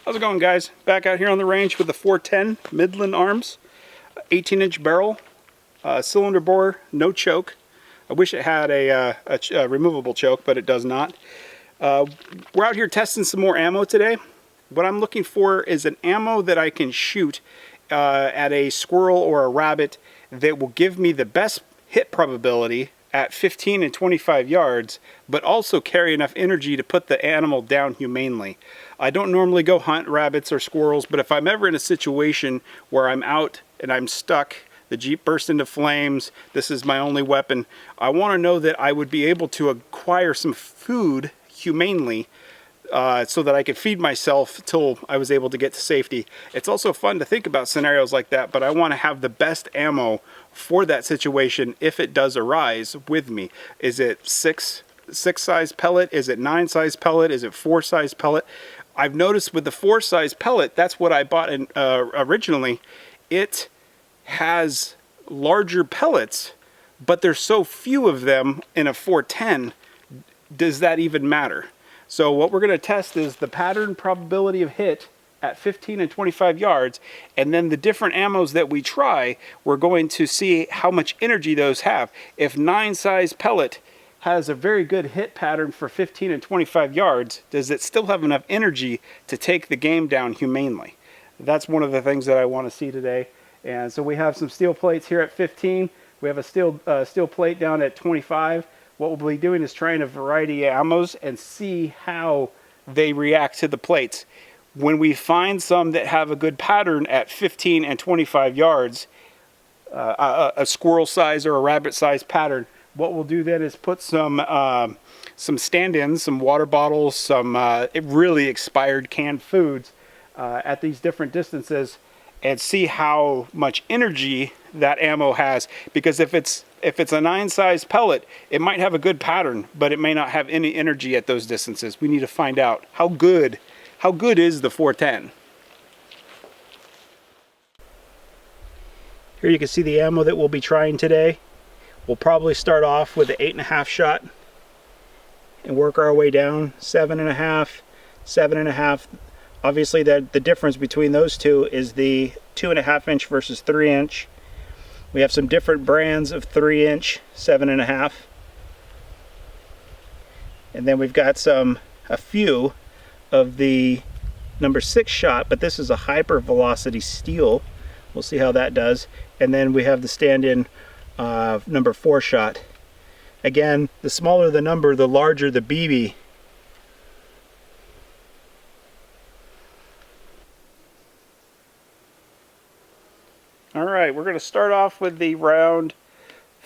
How's it going, guys? Back out here on the range with the 410 Midland Arms, 18-inch barrel, cylinder bore, no choke. I wish it had a removable choke, but it does not. We're out here testing some more ammo today. What I'm looking for is an ammo that I can shoot at a squirrel or a rabbit that will give me the best hit probability at 15 and 25 yards, but also carry enough energy to put the animal down humanely. I don't normally go hunt rabbits or squirrels, but if I'm ever in a situation where I'm out and I'm stuck, the Jeep burst into flames, this is my only weapon, I want to know that I would be able to acquire some food humanely so that I could feed myself till I was able to get to safety. It's also fun to think about scenarios like that, but I want to have the best ammo for that situation if it does arise with me. Is it 6 size pellet? Is it 9 size pellet? Is it 4 size pellet? I've noticed with the 4 size pellet, that's what I bought in, originally. It has larger pellets, but there's so few of them in a 410. Does that even matter? So what we're going to test is the pattern probability of hit at 15 and 25 yards, and then the different ammos that we try, we're going to see how much energy those have. If 9 size pellet has a very good hit pattern for 15 and 25 yards, does it still have enough energy to take the game down humanely? That's one of the things that I want to see today. And so we have some steel plates here at 15. We have a steel plate down at 25. What we'll be doing is trying a variety of ammos and see how they react to the plates. When we find some that have a good pattern at 15 and 25 yards, a squirrel size or a rabbit size pattern, what we'll do then is put some stand-ins, some water bottles, some really expired canned foods at these different distances, and see how much energy that ammo has. Because if it's a 9 size pellet, it might have a good pattern, but it may not have any energy at those distances. We need to find out how good is the 410. Here you can see the ammo that we'll be trying today. We'll probably start off with the 8.5 shot and work our way down. 7.5, 7.5. Obviously the difference between those two is the 2.5 inch versus 3 inch. We have some different brands of 3 inch, 7.5. And then we've got a few of the number 6 shot, but this is a hyper velocity steel. We'll see how that does. And then we have the stand-in number 4 shot. Again, the smaller the number, the larger the BB. All right, we're going to start off with the round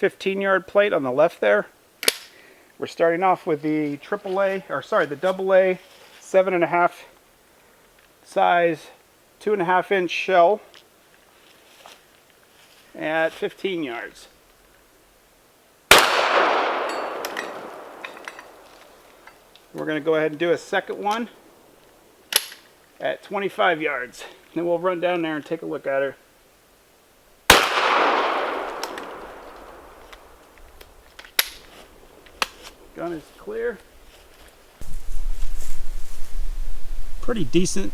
15-yard plate on the left there. We're starting off with the AA 7.5 size 2.5 inch shell at 15 yards. We're going to go ahead and do a second one at 25 yards. Then we'll run down there and take a look at her. Gun is clear. Pretty decent.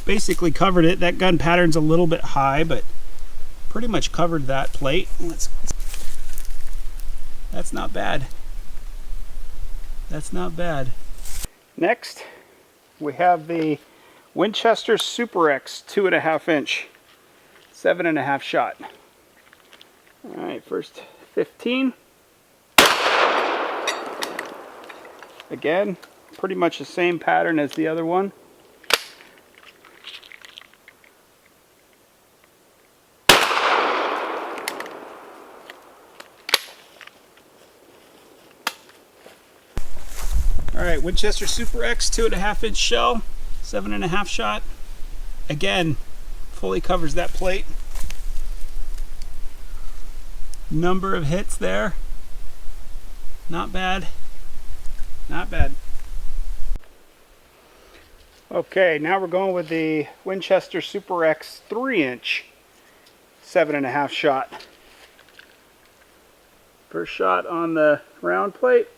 Basically covered it. That gun pattern's a little bit high, but pretty much covered that plate. That's not bad. That's not bad. Next, we have the Winchester Super X 2.5 inch 7.5 shot. All right, first 15. Again, pretty much the same pattern as the other one. All right, Winchester Super X 2.5 inch shell, 7.5 shot. Again, fully covers that plate. Number of hits there. Not bad. Not bad. Okay, now we're going with the Winchester Super X 3 inch 7.5 shot. First shot on the round plate.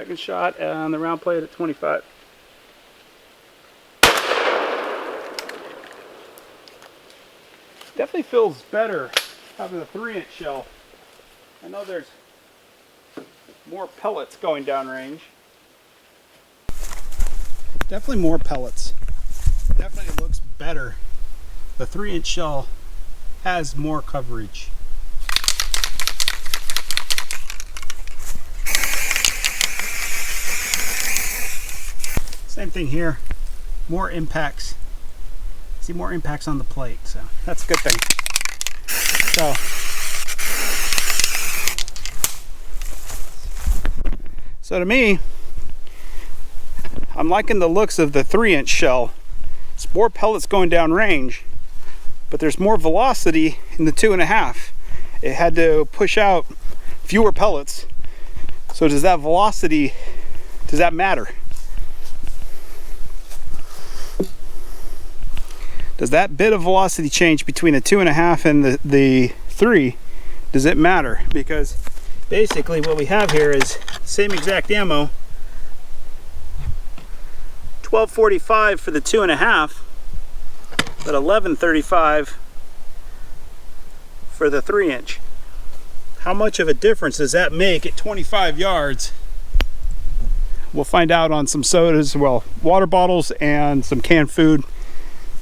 Second shot on the round plate at 25. Definitely feels better having a 3-inch shell. I know there's more pellets going downrange. Definitely more pellets. Definitely looks better. The 3-inch shell has more coverage. Same thing here. More impacts. See more impacts on the plate, so that's a good thing. So to me, I'm liking the looks of the 3-inch shell. It's more pellets going down range, but there's more velocity in the 2.5. It had to push out fewer pellets. So does that velocity, does that matter? Does that bit of velocity change between the 2.5 and the 3, does it matter? Because basically what we have here is same exact ammo, 1245 for the 2.5, but 1135 for the 3-inch. How much of a difference does that make at 25 yards? We'll find out on some sodas, well, water bottles and some canned food.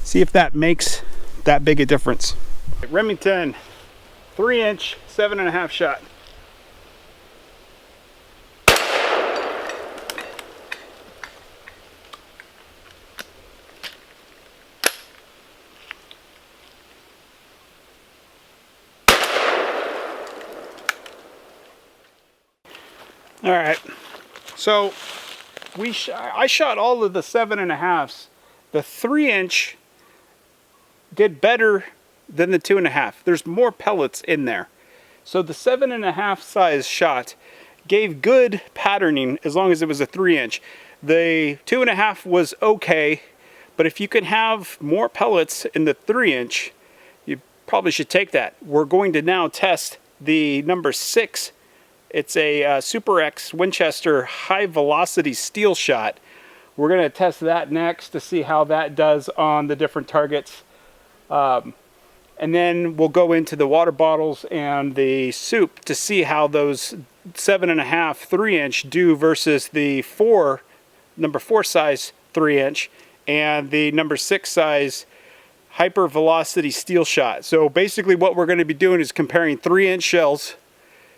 See if that makes that big a difference. Remington 3-inch 7.5 shot. All right, so I shot all of the 7.5s. The 3-inch did better than the 2.5. There's more pellets in there. So the 7.5 size shot gave good patterning as long as it was a 3-inch. The 2.5 was okay, but if you can have more pellets in the 3-inch, you probably should take that. We're going to now test the number 6. It's a Super X Winchester high velocity steel shot. We're going to test that next to see how that does on the different targets. And then we'll go into the water bottles and the soup to see how those 7.5 3-inch do versus the number 4 size 3-inch and the number 6 size hyper velocity steel shot. So basically what we're going to be doing is comparing 3-inch shells,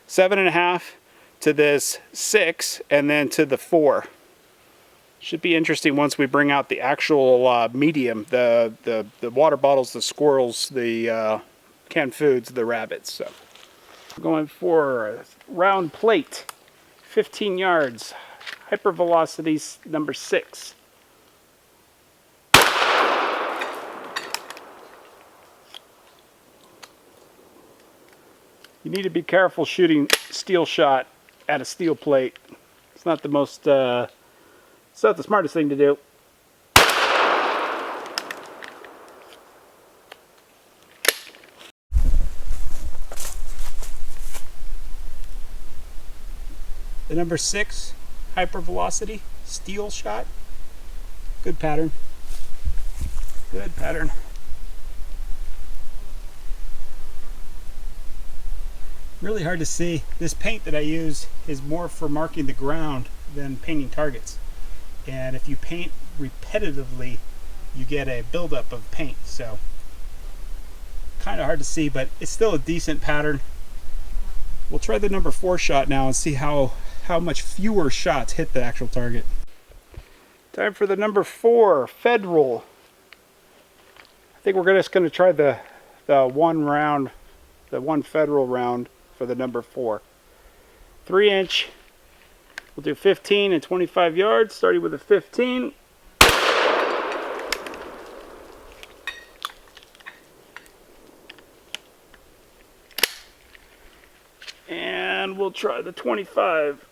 7.5 to this 6, and then to the 4. Should be interesting once we bring out the actual medium, the water bottles, the squirrels, the canned foods, the rabbits. So I'm going for a round plate, 15 yards, hyper velocity number 6. You need to be careful shooting steel shot at a steel plate. It's not the most, it's not the smartest thing to do. The number 6 hyper velocity steel shot. Good pattern. Good pattern. Really hard to see. This paint that I use is more for marking the ground than painting targets. And if you paint repetitively, you get a buildup of paint. So kind of hard to see, but it's still a decent pattern. We'll try the number 4 shot now and see how much fewer shots hit the actual target. Time for the number 4 Federal. I think we're just going to try the one Federal round for the number 4. 3-inch. We'll do 15 and 25 yards, starting with a 15. And we'll try the 25.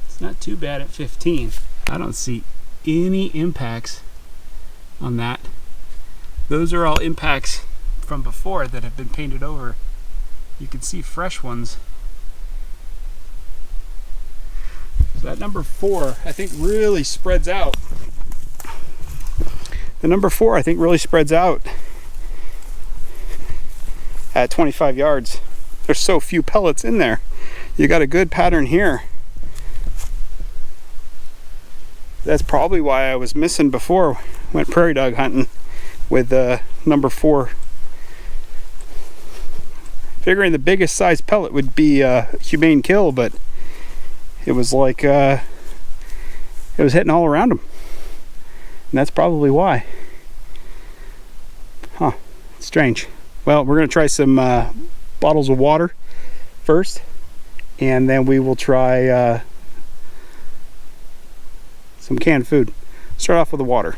It's not too bad at 15. I don't see any impacts on that. Those are all impacts from before that have been painted over. You can see fresh ones. So that number 4, I think, really spreads out. The number 4, I think, really spreads out at 25 yards. There's so few pellets in there. You got a good pattern here. That's probably why I was missing before. Went prairie dog hunting with number 4. Figuring the biggest size pellet would be a humane kill, but it was like it was hitting all around them, and that's probably why. Huh? Strange. Well, we're gonna try some bottles of water first, and then we will try some canned food. Start off with the water.